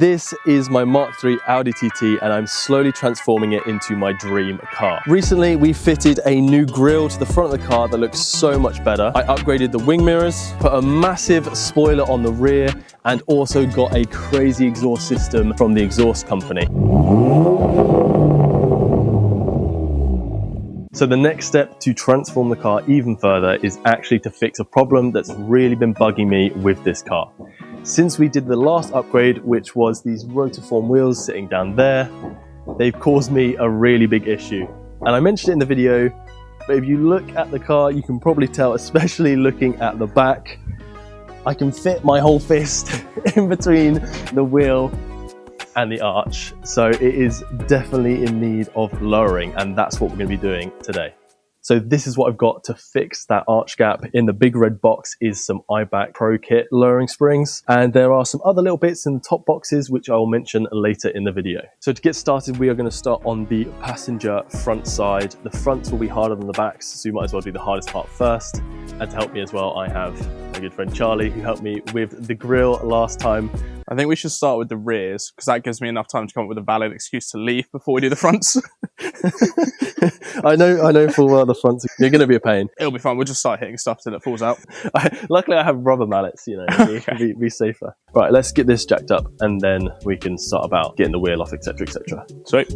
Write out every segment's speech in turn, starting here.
This is my Mark III Audi TT and I'm slowly transforming it into my dream car. Recently, we fitted a new grille to the front of the car that looks so much better. I upgraded the wing mirrors, put a massive spoiler on the rear, and also got a crazy exhaust system from the exhaust company. So the next step to transform the car even further is actually to fix a problem that's really been bugging me with this car. Since we did the last upgrade, which was these rotiform wheels sitting down there, they've caused me a really big issue. And I mentioned it in the video, but if you look at the car, you can probably tell, especially looking at the back, I can fit my whole fist in between the wheel and the arch. So it is definitely in need of lowering, and that's what we're going to be doing today. So this is what I've got to fix that arch gap. In the big red box is some Eibach Pro Kit lowering springs, and there are some other little bits in the top boxes which I will mention later in the video. So to get started, we are going to start on the passenger front side. The fronts will be harder than the backs, so you might as well do the hardest part first. And to help me as well, I have my good friend Charlie, who helped me with the grille last time. I think we should start with the rears, because that gives me enough time to come up with a valid excuse to leave before we do the fronts. I know full well the fronts are going to be a pain. It'll be fun. We'll just start hitting stuff till it falls out. Luckily, I have rubber mallets, you know, Okay. be safer. Right, let's get this jacked up, and then we can start about getting the wheel off, etc., etc. Sweet.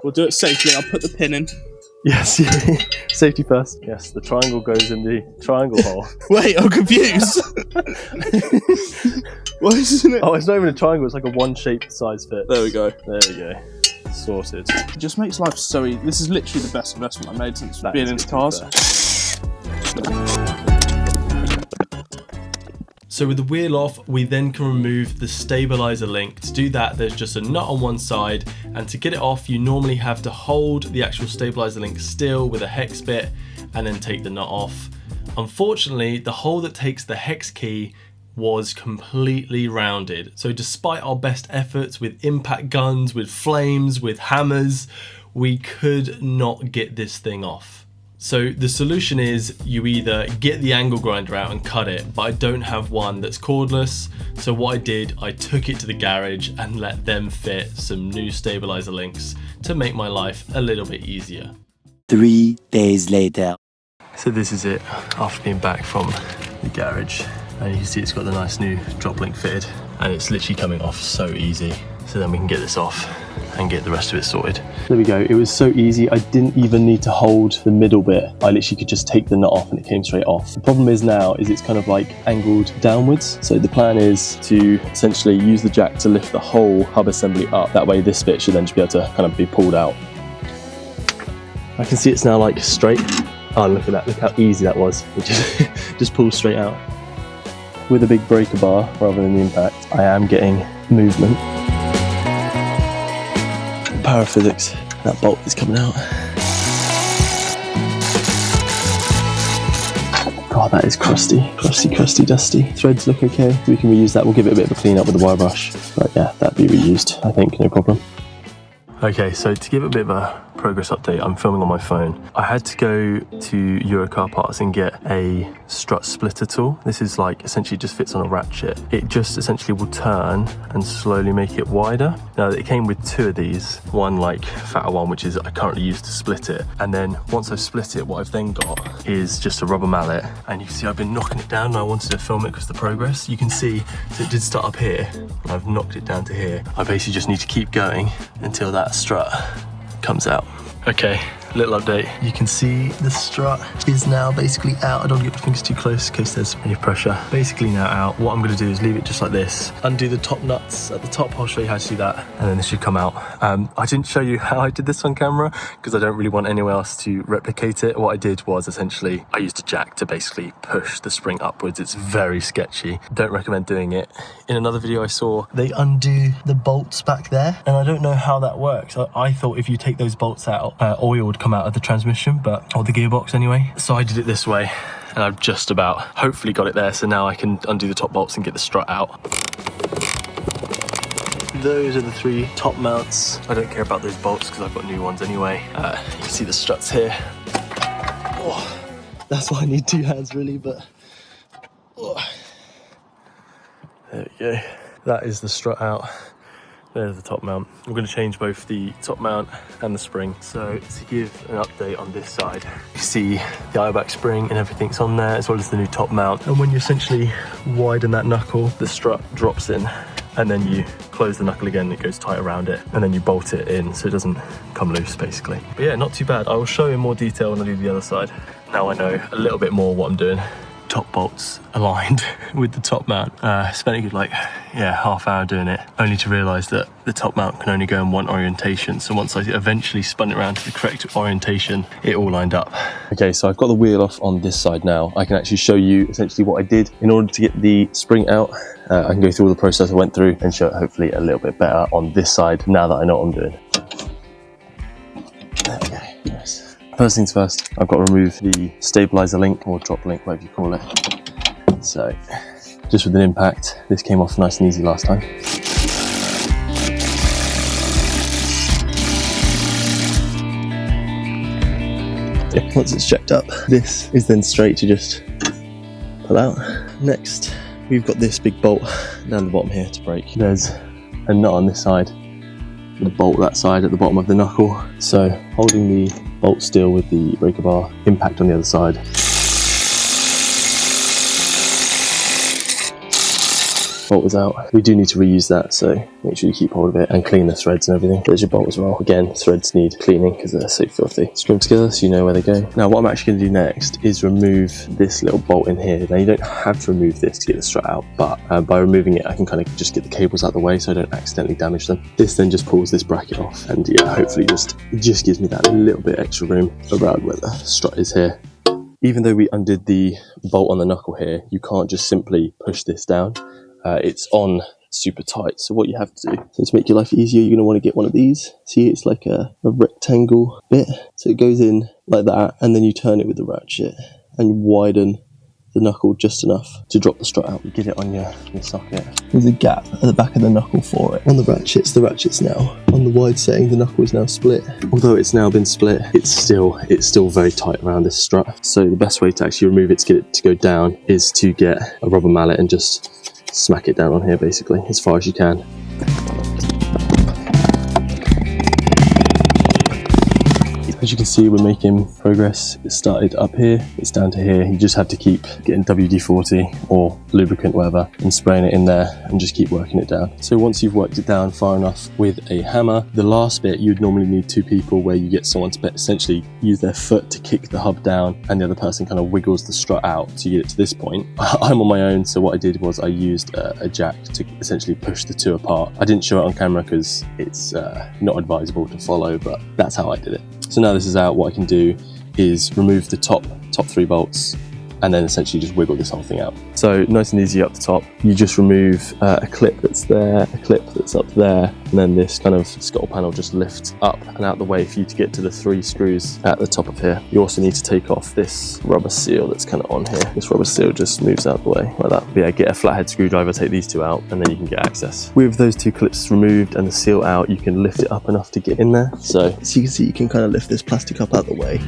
We'll do it safely. I'll put the pin in. Yes, safety first. Yes, the triangle goes in the triangle hole. Wait, I'm confused. Why isn't it? Oh, it's not even a triangle, it's like a one-shaped size fit. There we go. There we go. Sorted. It just makes life so easy. This is literally the best investment I've made since being into cars. So with the wheel off, we then can remove the stabilizer link. To do that, there's just a nut on one side, and to get it off, you normally have to hold the actual stabilizer link still with a hex bit and then take the nut off. Unfortunately, the hole that takes the hex key was completely rounded. So despite our best efforts with impact guns, with flames, with hammers, we could not get this thing off. So the solution is you either get the angle grinder out and cut it, but I don't have one that's cordless. So what I did, I took it to the garage and let them fit some new stabilizer links to make my life a little bit easier. 3 days later. So this is it after being back from the garage. And you can see it's got the nice new drop link fitted, and it's literally coming off so easy. So then we can get this off and get the rest of it sorted. There we go. It was so easy. I didn't even need to hold the middle bit. I literally could just take the nut off and it came straight off. The problem is now is it's kind of like angled downwards. So the plan is to essentially use the jack to lift the whole hub assembly up. That way this bit should then just be able to kind of be pulled out. I can see it's now like straight. Oh, look at that. Look how easy that was. It just pulls straight out. With a big breaker bar rather than the impact, I am getting movement. Power of physics. That bolt is coming out. God, that is crusty, dusty. Threads look okay. We can reuse that. We'll give it a bit of a clean up with the wire brush. But yeah, that'd be reused, I think, no problem. Okay, so to give a bit of a progress update, I'm filming on my phone. I had to go to Euro Car Parts and get a strut splitter tool. This is like essentially just fits on a ratchet. It just essentially will turn and slowly make it wider. Now it came with two of these, one like fatter one, which is I currently use to split it. And then once I've split it, what I've then got is just a rubber mallet. And you can see I've been knocking it down and I wanted to film it because the progress. You can see, so it did start up here. And I've knocked it down to here. I basically just need to keep going until that strut comes out. Okay, little update. You can see the strut is now basically out. I don't want to get my fingers too close in case there's any pressure. Basically now out. What I'm going to do is leave it just like this. Undo the top nuts at the top. I'll show you how to do that. And then this should come out. I didn't show you how I did this on camera because I don't really want anyone else to replicate it. What I did was essentially I used a jack to basically push the spring upwards. It's very sketchy. Don't recommend doing it. In another video I saw, they undo the bolts back there. And I don't know how that works. I thought if you take those bolts out, oil would come out of the transmission, or the gearbox anyway. So I did it this way, and I've just about hopefully got it there. So now I can undo the top bolts and get the strut out. Those are the three top mounts. I don't care about those bolts because I've got new ones anyway. You can see the struts here. Oh, that's why I need two hands really, but oh. There we go. That is the strut out. There's the top mount. I'm going to change both the top mount and the spring. So to give an update on this side, you see the Eibach spring and everything's on there, as well as the new top mount. And when you essentially widen that knuckle, the strut drops in, and then you close the knuckle again, it goes tight around it, and then you bolt it in so it doesn't come loose, basically. But yeah, not too bad. I will show you in more detail when I do the other side. Now I know a little bit more what I'm doing. Top bolts aligned with the top mount. Spent a good half hour doing it, only to realise that the top mount can only go in one orientation. So once I eventually spun it around to the correct orientation, it all lined up. Okay, so I've got the wheel off on this side now. I can actually show you essentially what I did in order to get the spring out. I can go through all the process I went through and show it hopefully a little bit better on this side now that I know what I'm doing. There we go, nice. First things first, I've got to remove the stabiliser link or drop link, whatever you call it. So, just with an impact, this came off nice and easy last time. Yeah, once it's checked up, this is then straight to just pull out. Next, we've got this big bolt down the bottom here to break. There's a nut on this side, the bolt that side at the bottom of the knuckle. So, holding the bolt still with the breaker bar, impact on the other side. Bolt was out. We do need to reuse that, so make sure you keep hold of it and clean the threads and everything. There's your bolt as well. Again, threads need cleaning because they're so filthy. Screw them together so you know where they go. Now what I'm actually going to do next is remove this little bolt in here. Now you don't have to remove this to get the strut out, but by removing it I can kind of just get the cables out of the way so I don't accidentally damage them. This then just pulls this bracket off, and yeah, hopefully it just gives me that little bit extra room around where the strut is here. Even though we undid the bolt on the knuckle here, you can't just simply push this down. It's on super tight, so what you have to do, so to make your life easier, you're going to want to get one of these. See, it's like a rectangle bit, so it goes in like that, and then you turn it with the ratchet and you widen the knuckle just enough to drop the strut out. You get it on your socket. There's a gap at the back of the knuckle for it. On the ratchet's now on the wide setting. The knuckle is now split. Although it's now been split, it's still very tight around this strut. So the best way to actually remove it to get it to go down is to get a rubber mallet and just smack it down on here, basically, as far as you can. As you can see, we're making progress. It started up here, it's down to here. You just have to keep getting WD-40 or lubricant, whatever, and spraying it in there and just keep working it down. So once you've worked it down far enough with a hammer, the last bit you'd normally need two people, where you get someone to essentially use their foot to kick the hub down and the other person kind of wiggles the strut out to get it to this point. I'm on my own, so what I did was I used a jack to essentially push the two apart. I didn't show it on camera because it's not advisable to follow, but that's how I did it. So now this is out, what I can do is remove the top three bolts and then essentially just wiggle this whole thing out. So nice and easy up the top. You just remove a clip that's there, a clip that's up there, and then this kind of scuttle panel just lifts up and out the way for you to get to the three screws at the top of here. You also need to take off this rubber seal that's kind of on here. This rubber seal just moves out the way like that. But yeah, get a flathead screwdriver, take these two out, and then you can get access. With those two clips removed and the seal out, you can lift it up enough to get in there. So as you can see, you can kind of lift this plastic up out the way.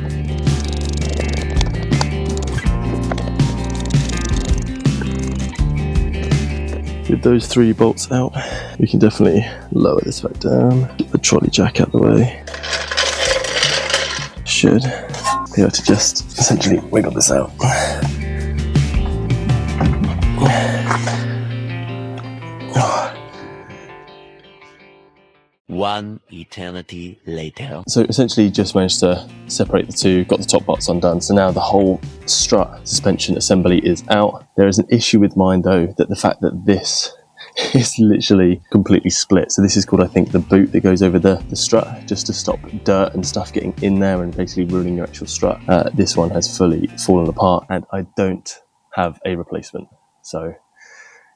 With those three bolts out, we can definitely lower this back down, get the trolley jack out the way. Should be able to just essentially wiggle this out. One eternity later. So essentially just managed to separate the two, got the top parts undone, so now the whole strut suspension assembly is out. There is an issue with mine though, that the fact that this is literally completely split. So this is called, I think, the boot that goes over the strut, just to stop dirt and stuff getting in there and basically ruining your actual strut. This one has fully fallen apart and I don't have a replacement. So I'm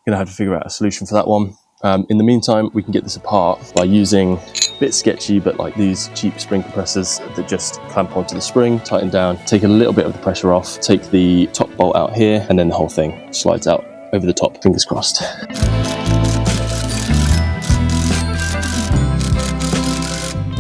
gonna have to figure out a solution for that one. In the meantime, we can get this apart by using a bit sketchy, but like these cheap spring compressors that just clamp onto the spring, tighten down, take a little bit of the pressure off, take the top bolt out here, and then the whole thing slides out over the top, fingers crossed.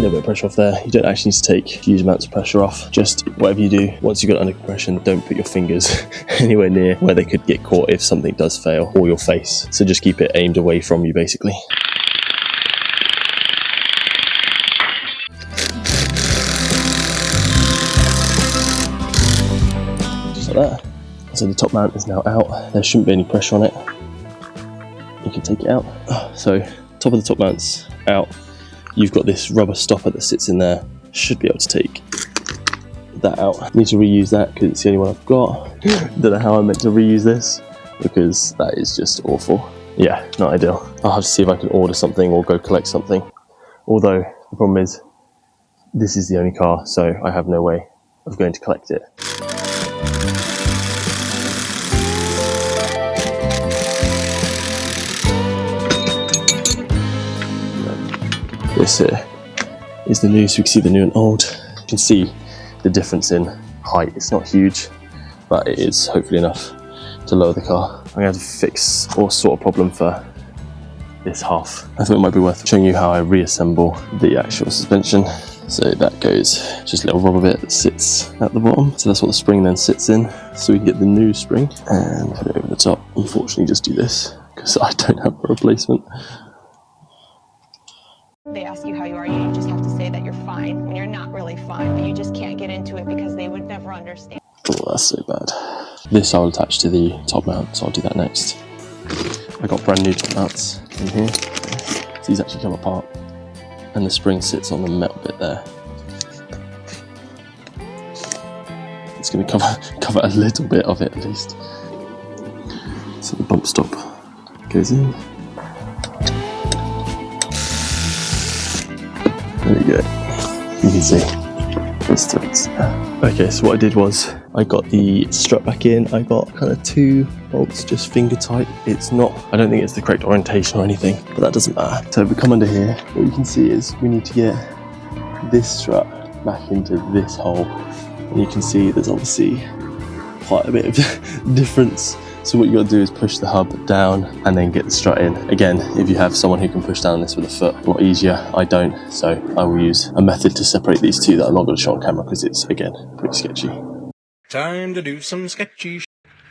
little bit of pressure off there. You don't actually need to take huge amounts of pressure off. Just whatever you do, once you've got it under compression, don't put your fingers anywhere near where they could get caught if something does fail, or your face. So just keep it aimed away from you basically. Just like that. So the top mount is now out. There shouldn't be any pressure on it. You can take it out. So top of the top mount's out. You've got this rubber stopper that sits in there. Should be able to take that out. I need to reuse that because it's the only one I've got. Don't know how I'm meant to reuse this because that is just awful. Yeah, not ideal. I'll have to see if I can order something or go collect something. Although the problem is this is the only car, so I have no way of going to collect it. This here is the new, so we can see the new and old. You can see the difference in height. It's not huge, but it is hopefully enough to lower the car. I'm going to have to fix or sort a problem for this half. I thought it might be worth showing you how I reassemble the actual suspension. So that goes just a little rubber bit that sits at the bottom. So that's what the spring then sits in. So we can get the new spring and put it over the top. Unfortunately, just do this because I don't have a replacement. They ask you how you are, you just have to say that you're fine when you're not really fine, but you just can't get into it because they would never understand. Oh, that's so bad. This I'll attach to the top mount, so I'll do that next. I got brand new top mounts in here. So these actually come apart, and the spring sits on the metal bit there. It's going to cover a little bit of it at least. So the bump stop goes in. There we go. You can see it's threads. Okay, so what I did was I got the strut back in. I got kind of 2 bolts just finger tight. It's not, I don't think it's the correct orientation or anything, but that doesn't matter. So if we come under here, what you can see is we need to get this strut back into this hole. And you can see there's obviously quite a bit of difference. So what you got to do is push the hub down and then get the strut in. Again, if you have someone who can push down this with a foot, a lot easier. I don't, so I will use a method to separate these two that I'm not going to show on camera because it's, again, pretty sketchy. Time to do some sketchy sh**.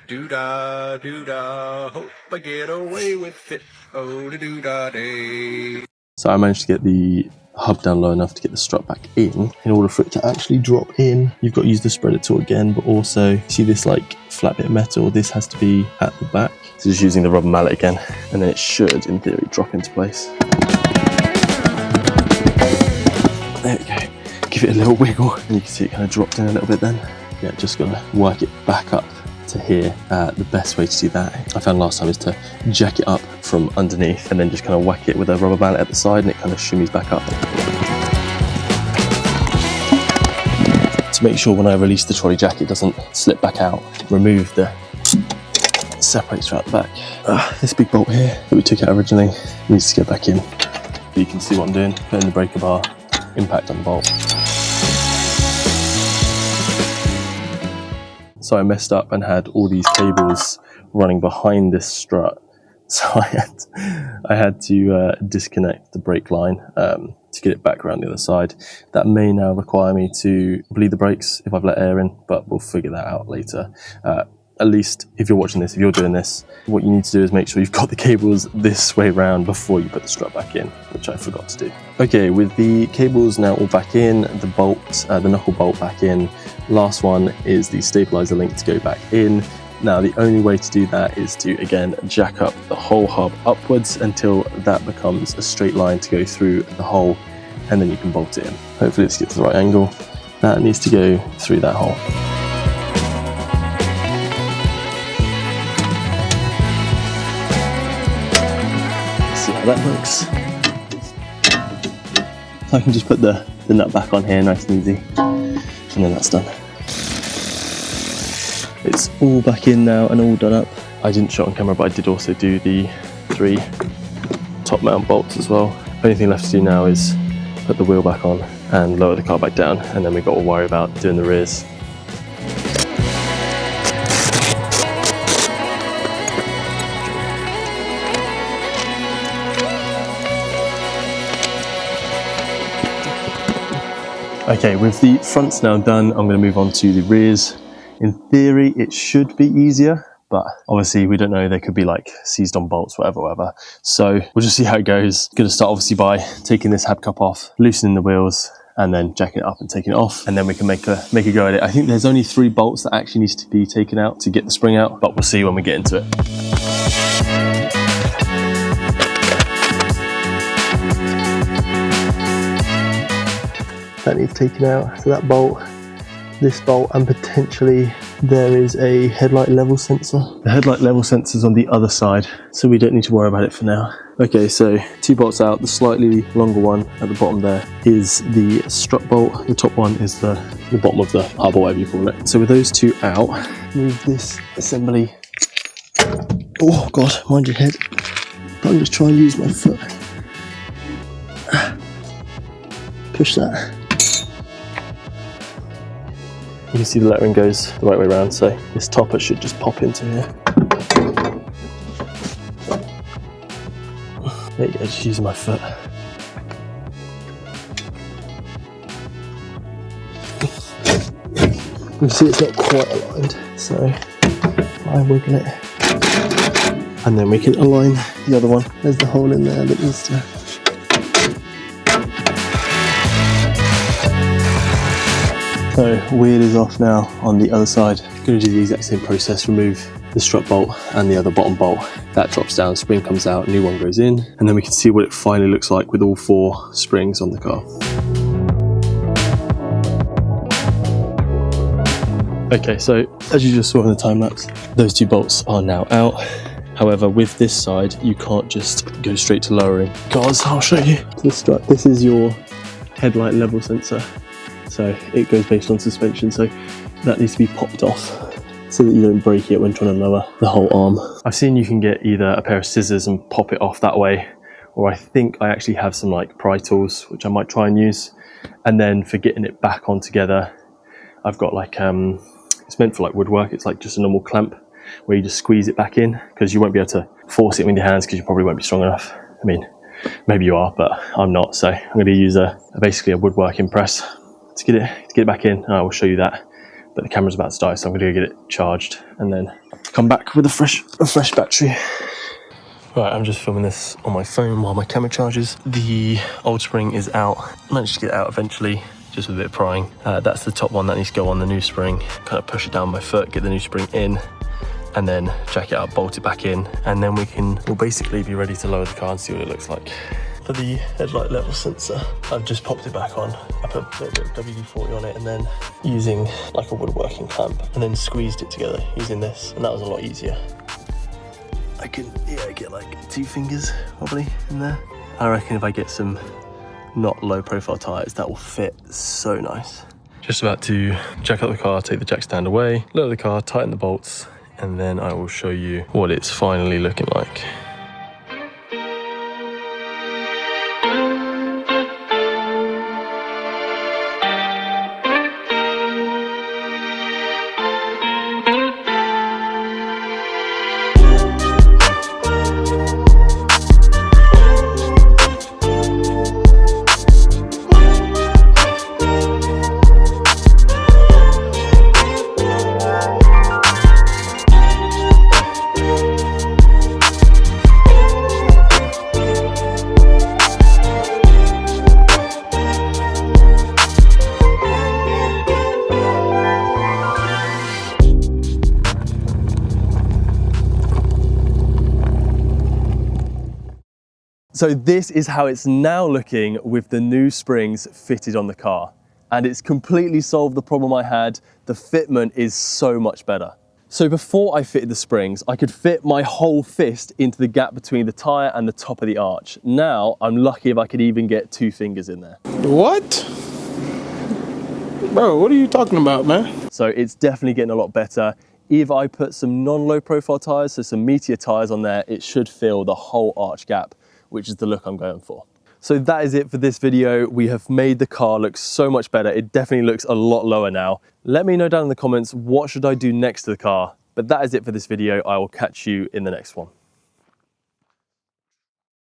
Do-da, do-da, hope I get away with it. Oh, da-do-da day. So I managed to get the hub down low enough to get the strut back in. In order for it to actually drop in, you've got to use the spreader tool again, but also see this like flat bit of metal, this has to be at the back. So just using the rubber mallet again, and then it should, in theory, drop into place. There we go. Give it a little wiggle, and you can see it kind of dropped in a little bit then. Yeah, just got to work it back up to here. The best way to do that, I found last time, is to jack it up from underneath and then just kind of whack it with a rubber mallet at the side, and it kind of shimmies back up. To make sure when I release the trolley jack it doesn't slip back out, remove the separator out the back. This big bolt here that we took out originally needs to get back in. You can see what I'm doing, putting the breaker bar, impact on the bolt. So I messed up and had all these cables running behind this strut. So I had to disconnect the brake line to get it back around the other side. That may now require me to bleed the brakes if I've let air in, but we'll figure that out later. At least if you're watching this, if you're doing this, what you need to do is make sure you've got the cables this way round before you put the strut back in, which I forgot to do. Okay, with the cables now all back in, the bolt, the knuckle bolt back in, last one is the stabiliser link to go back in. Now the only way to do that is to, again, jack up the whole hub upwards until that becomes a straight line to go through the hole, and then you can bolt it in. Hopefully let's get to the right angle. That needs to go through that hole. See how that looks. I can just put the nut back on here nice and easy, and then that's done. It's all back in now and all done up. I didn't show it on camera, but I did also do the 3 top mount bolts as well. Only thing left to do now is put the wheel back on and lower the car back down, and then we've got to worry about doing the rears. Okay, with the fronts now done, I'm going to move on to the rears. In theory, it should be easier, but obviously we don't know, they could be like seized on bolts, whatever. So we'll just see how it goes. Going to start obviously by taking this hub cup off, loosening the wheels, and then jacking it up and taking it off, and then we can make a go at it. I think there's only 3 bolts that actually needs to be taken out to get the spring out, but we'll see when we get into it. That needs taken out, so that bolt, this bolt, and potentially there is a headlight level sensor. The headlight level sensor's on the other side, so we don't need to worry about it for now. Okay, so 2 bolts out. The slightly longer one at the bottom there is the strut bolt. The top one is the bottom of the hub, or whatever you call it. So with those 2 out, move this assembly. Oh God, mind your head. I'm just trying to use my foot. Push that. You can see the lettering goes the right way around, so this topper should just pop into here. There you go, just using my foot. You can see it's not quite aligned, so I wiggle it. And then we can align the other one. There's the hole in there that needs to... So wheel is off now on the other side. Going to do the exact same process, remove the strut bolt and the other bottom bolt. That drops down, spring comes out, new one goes in, and then we can see what it finally looks like with all 4 springs on the car. Okay, so as you just saw in the time lapse, those 2 bolts are now out. However, with this side, you can't just go straight to lowering. Guys, I'll show you. To the strut, this is your headlight level sensor. So it goes based on suspension, so that needs to be popped off so that you don't break it when trying to lower the whole arm. I've seen you can get either a pair of scissors and pop it off that way, or I think I actually have some like pry tools, which I might try and use. And then for getting it back on together, I've got like, it's meant for like woodwork, it's like just a normal clamp where you just squeeze it back in, because you won't be able to force it with your hands because you probably won't be strong enough. I mean, maybe you are, but I'm not, so I'm going to use basically a woodworking press to get it back in, and I will show you that. But the camera's about to die, so I'm going to go get it charged and then come back with a fresh battery. Right, I'm just filming this on my phone while my camera charges. The old spring is out. Managed to get it out eventually, just with a bit of prying. That's the top one that needs to go on the new spring. Kind of push it down my foot, get the new spring in, and then jack it up, bolt it back in, and then we'll basically be ready to lower the car and see what it looks like. For the headlight level sensor, I've just popped it back on. I put a little bit of WD-40 on it, and then using like a woodworking clamp, and then squeezed it together using this, and that was a lot easier. I can get like 2 fingers probably in there. I reckon if I get some not low profile tires, that will fit so nice. Just about to jack up the car, take the jack stand away, lower the car, tighten the bolts, and then I will show you what it's finally looking like. So this is how it's now looking with the new springs fitted on the car. And it's completely solved the problem I had. The fitment is so much better. So before I fitted the springs, I could fit my whole fist into the gap between the tyre and the top of the arch. Now, I'm lucky if I could even get 2 fingers in there. What? Bro, what are you talking about, man? So it's definitely getting a lot better. If I put some non-low profile tyres, so some Meteor tyres on there, it should fill the whole arch gap, which is the look I'm going for. So that is it for this video. We have made the car look so much better. It definitely looks a lot lower now. Let me know down in the comments, what should I do next to the car? But that is it for this video. I will catch you in the next one.